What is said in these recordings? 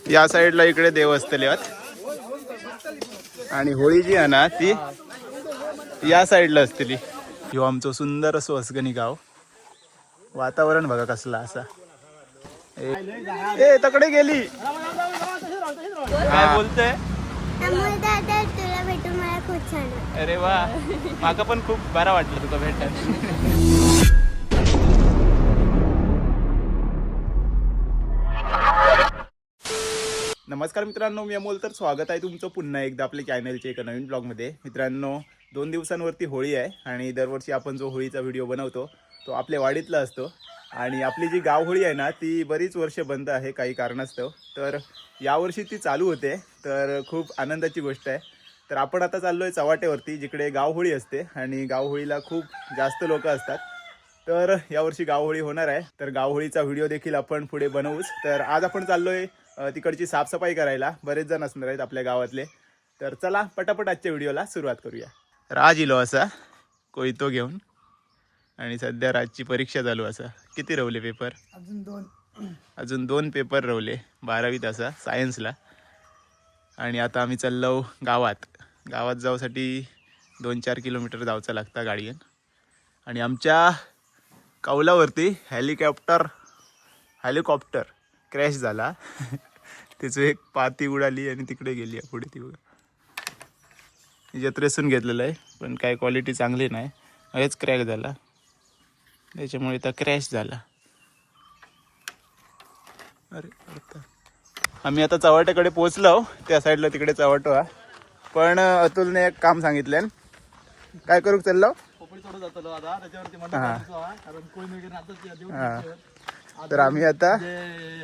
या साईडला इकडे देव असतले आणि होळी जी आहे ना ती या साईडला असतली. ह्यो आमचं सुंदर असं असगणी गाव. वातावरण बघा कसला असा. ए तकडे गेली काय बोलते. तुला भेटून मला खूप छान वाटलं. अरे वा माका पण खूप बरं वाटलं तुका भेटायला. नमस्कार मित्रांनो, मी अमोल. तर स्वागत आहे तुमचं पुन्हा एकदा आपल्या चॅनलच्या एका नवीन ब्लॉगमध्ये. मित्रांनो 2 दिवसांवरती होळी आहे आणि दरवर्षी आपण जो होळीचा व्हिडिओ बनवतो तो आपल्या वाडीतला असतो. आणि आपली जी गावहोळी आहे ना ती बरीच वर्ष बंद आहे काही कारणास्तव. तर यावर्षी ती चालू होते, तर खूप आनंदाची गोष्ट आहे. तर आपण आता चाललो आहे चव्हाट्यावरती, जिकडे गावहोळी असते आणि गावहोळीला खूप जास्त लोक असतात. तर यावर्षी गावहोळी होणार आहे, तर गावहोळीचा व्हिडिओ देखील आपण पुढे बनवूच. तर आज आपण चाललो आहे तिकडची साफसफाई करायला. बरेच जण असणार आहेत आपल्या गावातले. तर चला पटापट आजच्या व्हिडिओला सुरुवात करूया. राज इलो असा कोयतो घेऊन आणि सध्या राजची परीक्षा चालू असा. किती रवले पेपर? अजून दोन पेपर रवले. 12वीत असा सायन्सला. आणि आता आम्ही चाललो गावात जाऊसाठी 2-4 किलोमीटर जायचं लागतं गाडीन. आणि आमच्या कौलावरती हेलिकॉप्टर क्रॅश झाला. त्याचं एक पाती उडाली आणि तिकडे गेली पुढे. ती बघा जत्रेसून घेतलेलं आहे, पण काय क्वालिटी चांगली नाही. हेच क्रॅक झाला, त्याच्यामुळे तर क्रॅश झाला. अरे आम्ही आता चव्हाट्याकडे पोहोचलो. त्या साईडला तिकडे चव्हाटो आहे. पण अतुलने एक काम सांगितलं. काय करू चाललो? तर आम्ही आता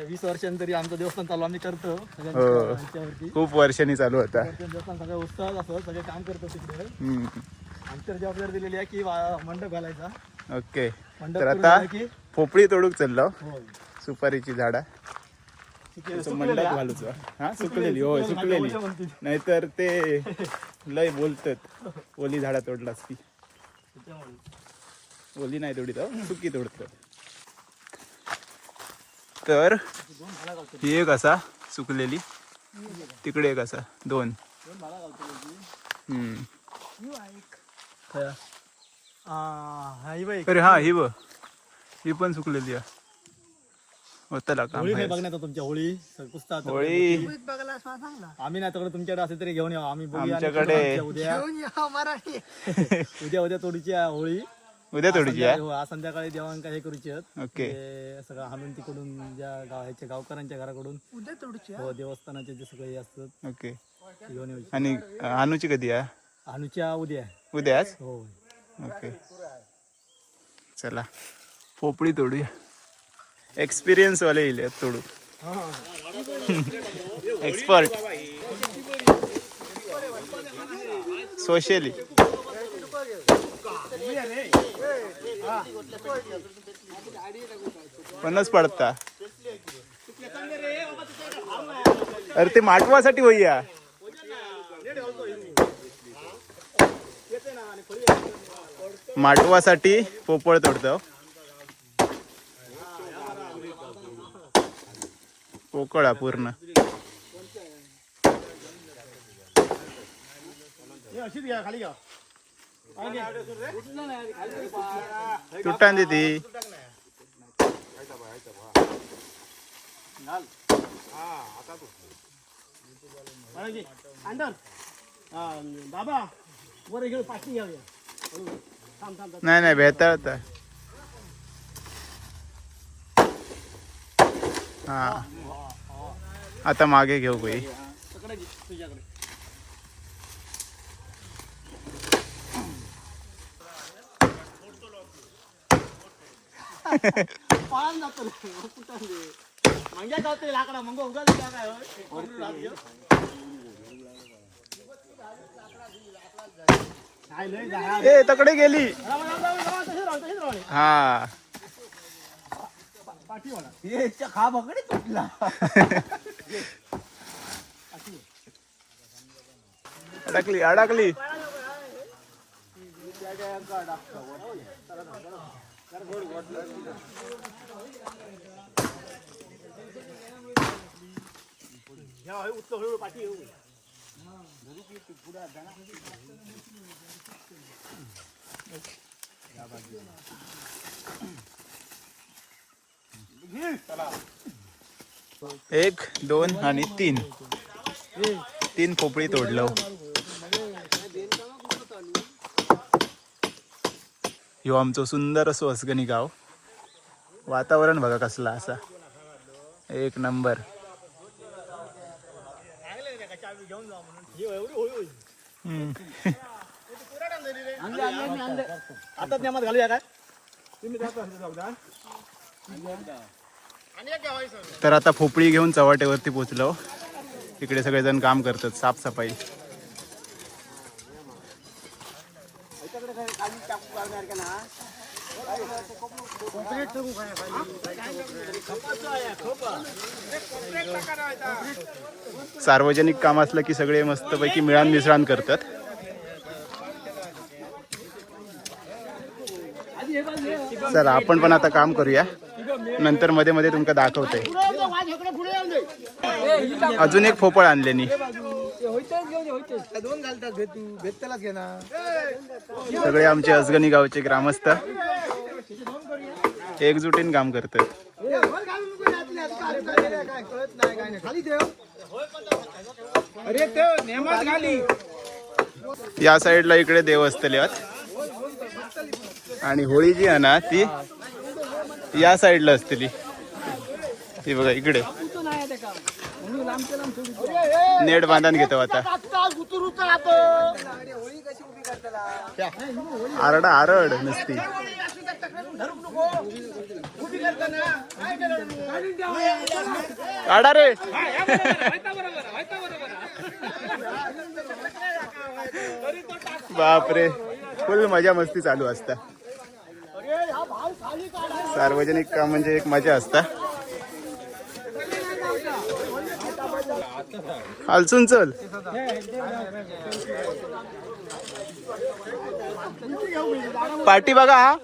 20 वर्षांतरी आमचं देवस्थान चालू आम्ही करतो. खूप वर्षांनी चालू होता. देवस्थान सगळं उत्साह असं सगळे काम करतो तिकडे. आमच्यावर जबाबदारी दिलेली आहे की मंडप घालायचा. ओके. तर आता पोपळी तोडूक चाललो. सुपारीची झाडा मंडप घालूच. हा सुकलेली. होय सुकलेली, नाहीतर ते लय बोलतात ओली झाडा तोडलास की. ओली नाही तोडीत, सुकी तोडतात. तर ही एक असा सुकलेली, तिकडे एक असा, दोन. अरे हा ही ब ही पण सुकलेली आहे. होतला काम होळी नाही बघण्यात तुमच्या होळी होळी आम्ही नाही तर तुमच्याकडे असेल तरी घेऊन यावं. आम्ही आमच्याकडे उद्या उद्या तोडीची होळी. उद्या तोडीची आहे. आज संध्याकाळी देवांका हे करूची आहेत. ओके. सगळं हाणून तिकडून ज्या ह्याच्या गावकऱ्यांच्या घराकडून उद्या तोडीची. हो, देवस्थानाचे जे सगळे असतात. ओके. घेऊन यायची. आणि अनुची कधी आहे? अनुच्या उद्याच. हो. ओके चला पोपळी तोडूया. एक्सपिरियन्स वाले येईल तोडू. Expert socially. पन्नास पडता. अरे ते माटवासाठी होईया. माटवासाठी पोपळ तोडतो. पोकळा पूर्ण तुटान ती. बाबा वर घेऊन पाठी घ्यावया. नाही बेहतर होता. हा आता मागे घेऊ बाई. ए तकडे गेली. हा खा बकडे तुटला. अडकली. एक, दोन आणि तीन. तीन पोपळी तोडलो. ह्यो आमचं सुंदर असं वसगणी गाव. वातावरण बघा कसला असा एक नंबर. आता नेमात घालूया काय? तर आता पोपळी घेऊन चव्हाट्यावरती पोचलो. इकडे सगळेजण काम करतात, साफसफाई. सार्वजनिक काम असलं की सगळे मस्तपैकी मिळान मिसळान करतात. चला आपण पण आता काम करूया, नंतर मध्ये मध्ये तुमका दाखवते. अजून एक पोपळ आणलेनी. सगळे आमचे असगणी गावचे ग्रामस्थ एकजुटीन काम करतात. या साईडला इकडे देव असतले आणि होळी जी आहे ना ती या साईडला असतली. ती बघा इकडे नेट बांधून घेतो आता. आरडा आरड नसती. काढा रे. बापरे, फुल मजा मस्ती चालू असता. सार्वजनिक काम म्हणजे एक मजा असता. हालसून चल. पार्टी बघा. हा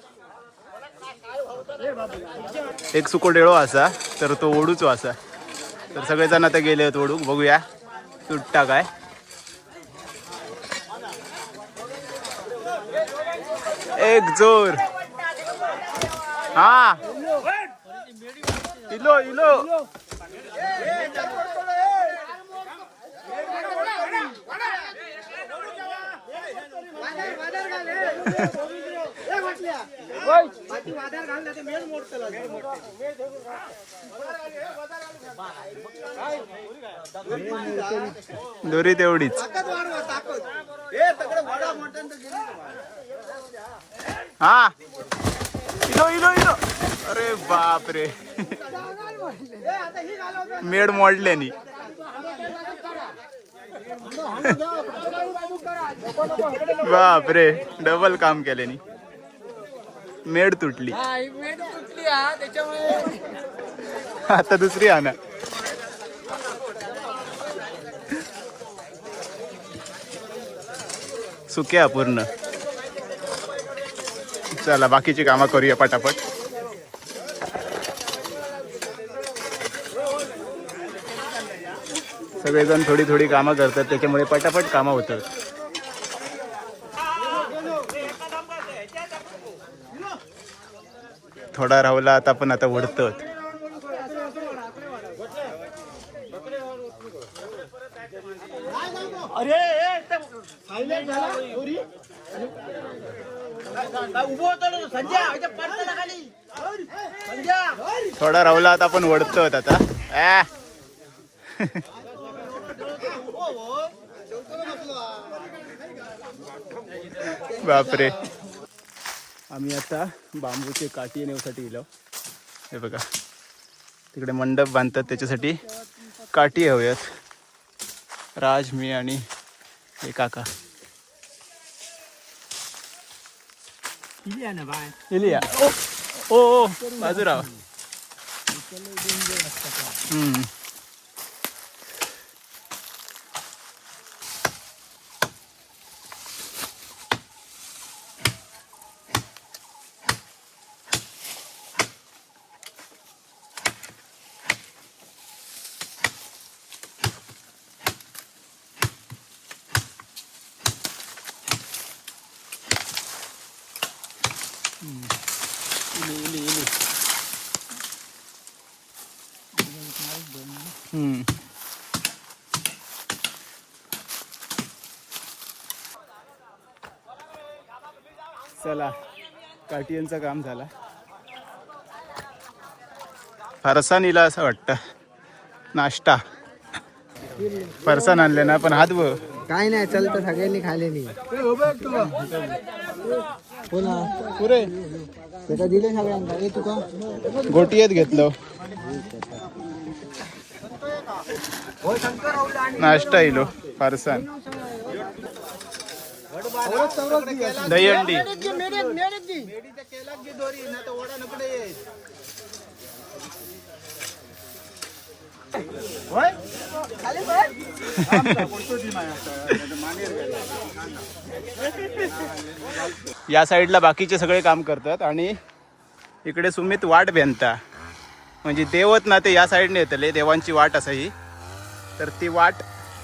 एक सुको डेळो असा तर तो ओढूचो असा. तर सगळेजण आता गेले आहेत ओढूक. बघूया तुटता काय. एक जोर. हा इलो इलो. दोरी तेवढीच. हा इलो इलो इलो. अरे बाप रे, मेड मोडल्यानी. बाप रे, डबल काम केल्यानी मेड तुटली. आता दुसरी आणा. सुक्या पूर्ण. चला बाकीची कामं करूया पटापट. सगळेजण थोडी थोडी कामं करतात, त्याच्यामुळे पटापट कामं होतात. थोडा राहुला आता पण आता वडतं. थोडा राहुला आता पण वडतं आता. बापरे, आम्ही आता बांबूचे काठी येण्यासाठी गेलो. हे बघा तिकडे मंडप बांधतात, त्याच्यासाठी काठी हव्यात. राज, मी आणि हे काका. इलिया ओ ओ बाजूराव. हम्म. चला काटियांचं काम झाला. फरसाण इला असं वाटतं नाश्ता. फरसाण आणले ना पण हात बघ. काय नाही चलतं सगळ्यांनी खाल्लेली हो ना पुरे त्याचा दिले सगळ्यांना ए तुका गोटीयत घेतलं. नाश्ता इलो फरसाण दहीहंडी. या साईडला बाकीचे सगळे काम करतात आणि इकडे सुमित वाट बेंता म्हणजे देवत ना ते या साईडने येतले देवांची वाट असा ही. तर ती वाट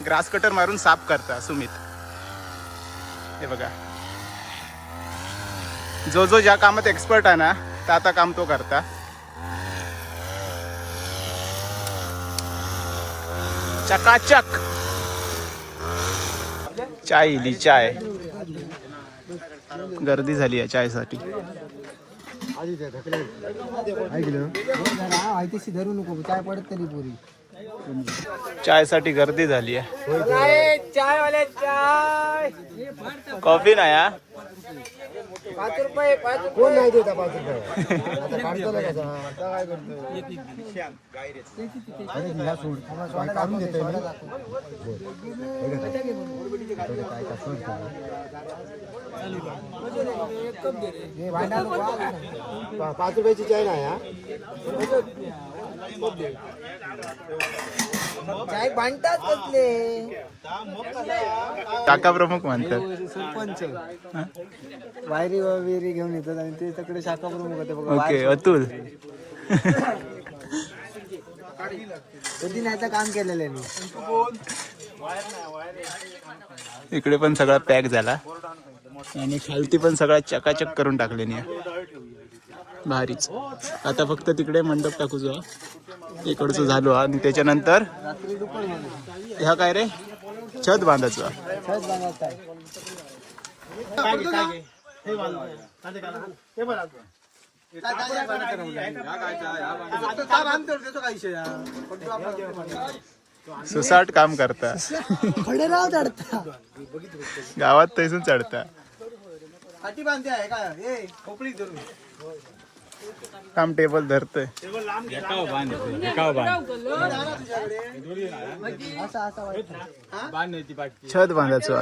ग्रास कटर मारून साफ करता सुमित. हे बघा जो जो ज्या कामात एक्सपर्ट आहे ना तर आता काम तो करता. चकाचक चाय इली. चाय गर्दी झाली आहे चायसाठी. धरू नको चाय पडत तरी पुरी चायसाठी गर्दी झाली आहे. कॉफी नाही हा. 5 रुपये कोण नाही देता 5 रुपये आता काढतो ना कसा आता काय करतो काढून देतोय मी 5 रुपयाची चाय नाही हा. चाय भांडतात कसले काका प्रमुख म्हणतात. सरपंच वायरी वगैरे घेऊन येतात आणि ते तिकडे शाखा प्रमुख होते बघा. ओके अतुल. कधी नाही तर काम केलेलं आहे मी. इकडे पण सगळा पॅक झाला आणि खालती पण सगळा चकाचक करून टाकले नाही भारीच. आता फक्त तिकडे मंडप टाकू जो इकडचं झालो आणि त्याच्यानंतर ह्या काय रे छत बांधायचं. सुसाट काम करता गावात तैसून चढता. काम टेबल धरतोय. छत बांधायचं.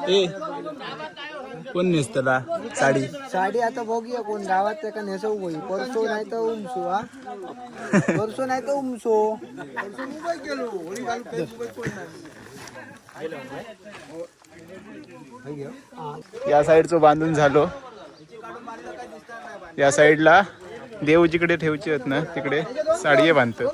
ए कोण नेसतला साडी. साडी आता बघूया कोण गावात त्या का नेसवू होई. परसो नाही तर उमसो हा. परसो नाही तर उमसो. या साईडचं बांधून झालो. या साईडला देव जिकडे ठेवचे आहेत ना तिकडे साडी बांधतात.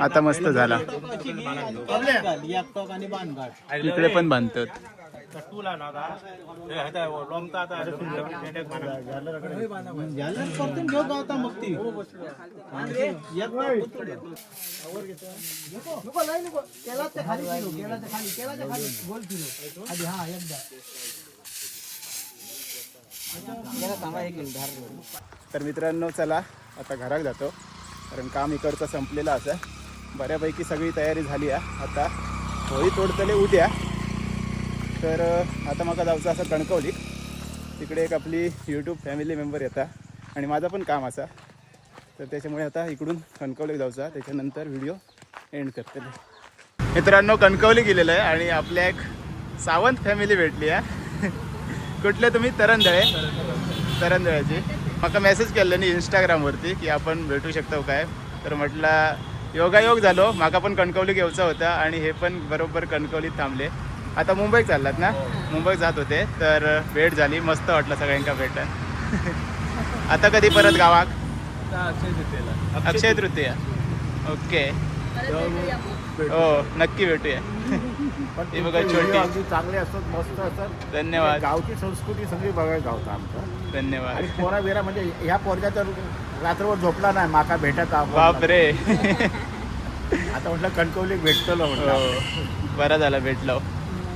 आता मस्त झाला. इकडे पण बांधतात. तर मित्रांनो चला आता घरात जातो कारण काम इकडचं संपलेलं असं. बऱ्यापैकी सगळी तयारी झाली आहे. आता होळी तोडतले उद्या. तर आता मला जायचं असं कणकवली. तिकडे एक आपली यूट्यूब फॅमिली मेंबर येतात आणि माझं पण काम असा. तर त्याच्यामुळे आता इकडून कणकवलीत जायचं. त्याच्यानंतर व्हिडिओ एंड करते. मित्रांनो कणकवली गेलेलं आहे आणि आपल्या एक सावंत फॅमिली भेटली आहे. कुठले तुम्ही? तरंदळ्याची. मला मेसेज केला नाही इंस्टाग्रामवरती की आपण भेटू शकतो काय. तर म्हटलं योगायोग झालो. माका पण कणकवली घ्यायचा होता आणि हे पण बरोबर कणकवलीत थांबले. आता मुंबईत चाललात ना? मुंबईत जात होते तर भेट झाली. मस्त वाटलं सगळ्यांका भेटून. आता कधी परत गावाक? अक्षय तृतीया. ओके. हो नक्की भेटूया. हे बघा छोटी. अगदी चांगले असतात, मस्त असतात. धन्यवाद. गावची संस्कृती सगळी बघायला गावतं आमचं. धन्यवाद. आणि पोरा बिरा म्हणजे ह्या पोरग्या तर रात्रभर झोपला नाही माका भेटत बापरे. आता म्हटलं कणकवली भेटतो म्हटलं. हो बरा झाला भेटलो.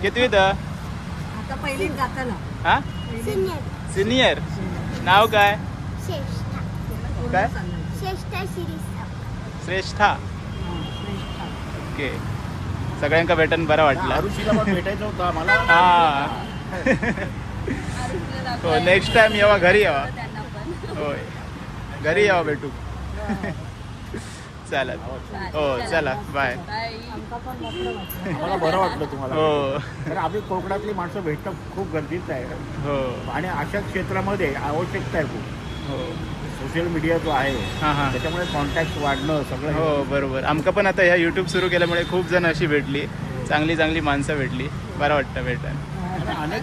कितवीत? आता पहिलीत जाताना हा सिनियर सिनियर. नाव काय? श्रेष्ठा काय? श्रेष्ठा शिरीषा. श्रेष्ठा. ओके. सगळ्यांका भेटून बरं वाटलं. आरुषीला पण भेटायचं होतं आम्हाला. हा. हो नेक्स्ट टाइम येवा, घरी येवा. होय घरी यावा भेटू. चालेल. हो चला बाय. मला बरं वाटलं तुम्हाला. हो तर आम्ही कोकणातली माणसं भेटणं खूप गरजेचं आहे. हो आणि अशा क्षेत्रामध्ये आवश्यकता आहे खूप. हो सोशल मीडिया जो आहे हां हां. त्याच्यामुळे कॉन्टॅक्ट वाढणं सगळं. हो बरोबर. आमका पण आता ह्या यूट्यूब सुरू केल्यामुळे खूप जण अशी भेटली, चांगली चांगली माणसं भेटली. बरं वाटतं भेटायला. आणि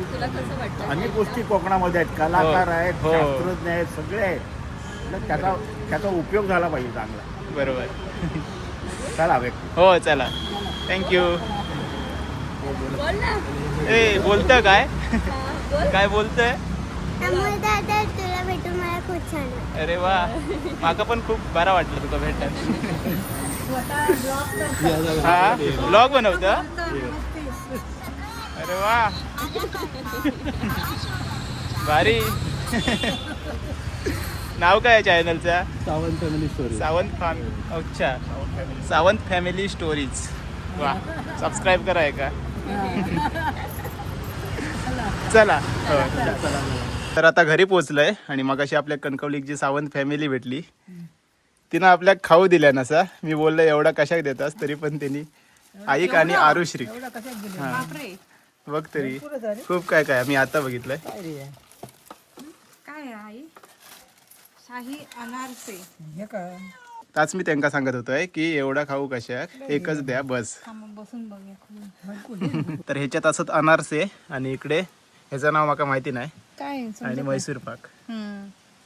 अनेक गोष्टी कोकणामध्ये आहेत. कलाकार आहेत, हो. शास्त्रज्ञ आहेत, सगळे आहेत. तर त्याचा उपयोग झाला पाहिजे चांगला. बरोबर. चला भेट. हो चला. थँक्यू. ए बोलतं काय? काय बोलतंय? त्यामुळे दादा तुला भेटून मला खूप छान वाटलं. अरे वा. माका पण खूप बरं वाटलं तुका भेटायला. हा ब्लॉग बनवतं? अरे वा भारी. नाव काय आहे चॅनलचा? Sawant family story. सावंत अच्छा सावंत फॅमिली स्टोरीज. वा सबस्क्राईब करा आहे का? चला. हो. तर आता घरी पोचलोय आणि मग अशी आपल्या कणकवलीची जी सावंत फॅमिली भेटली, तिनं आपल्या खाऊ दिल्या नसा. मी बोललो एवढा कशाक देतास, तरी पण त्यांनी आईक आणि आरुश्री. हा बघ तरी खूप काय काय मी आता बघितलंय. काय आई शाही अनारसे हे काय ताच मी त्यांना सांगत होतोय की एवढा खाऊ कशाक, एकच द्या बस. बसून बघूया तर ह्याच्यात असत अनारसे आणि इकडे ह्याचं नाव माका माहिती नाही काय आणि मैसूर पाक.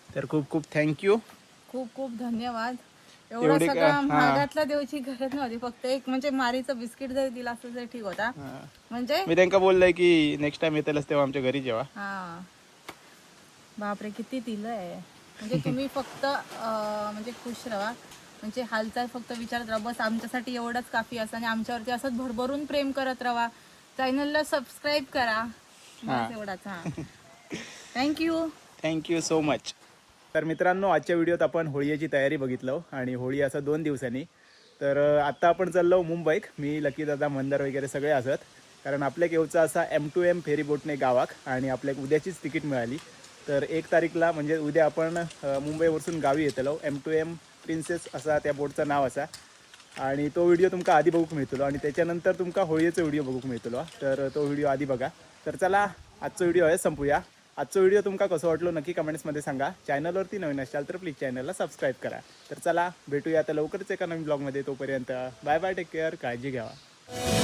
तर खूप खूप थँक्यू. खूप खूप धन्यवाद. एवढं एवढे सगळं हा. महागातला देऊची गरज नव्हती. फक्त एक म्हणजे मारीचं बिस्किट जरी दिला असतं तरी ठीक होता. म्हणजे मी त्यांना बोललोय की नेक्स्ट टाइम येतेलच तेव्हा आमच्या घरी जेवा. हा बापरे किती दिलंय. म्हणजे तुम्ही फक्त म्हणजे खुश राहा, म्हणजे हालचाल फक्त विचारत राहा बस. आमच्यासाठी एवढंच काफी असं. आणि आमच्यावरती असंच भरभरून प्रेम करत राहा. चॅनलला सबस्क्राईब करा. बस एवढाच. हा थँक्यू. Thank you so much. तर मित्रांनो आजच्या व्हिडिओत आपण होळीची तयारी बघितलं आणि होळी असं 2 दिवसांनी. तर आता आपण चाललो मुंबईत. मी लकी दादा मंदार वगैरे सगळे असत, कारण आपल्या केवचा असा M2M फेरी बोटने गावाक आणि आपल्याक उद्याचीच तिकीट मिळाली. तर 1 तारीखला म्हणजे उद्या आपण मुंबईवरसून गावी येतलो. M2M प्रिन्सेस असा त्या बोटचं नाव असा. आणि तो व्हिडिओ तुमका आधी बघूक मिळतलो आणि त्याच्यानंतर तुमका होळीचा व्हिडिओ बघूक मिळतलो. तर तो व्हिडिओ आधी बघा. तर चला आजचा व्हिडिओ आहे संपूया. आजचा व्हिडिओ तुमका कसं वाटलो नक्की कमेंट्समध्ये सांगा. चॅनलवरती नवीन असाल तर प्लीज चॅनलला सबस्क्राईब करा. तर चला भेटूया आता लवकरच एका नवीन ब्लॉगमध्ये. तोपर्यंत बाय बाय, टेक केअर, काळजी घ्यावा.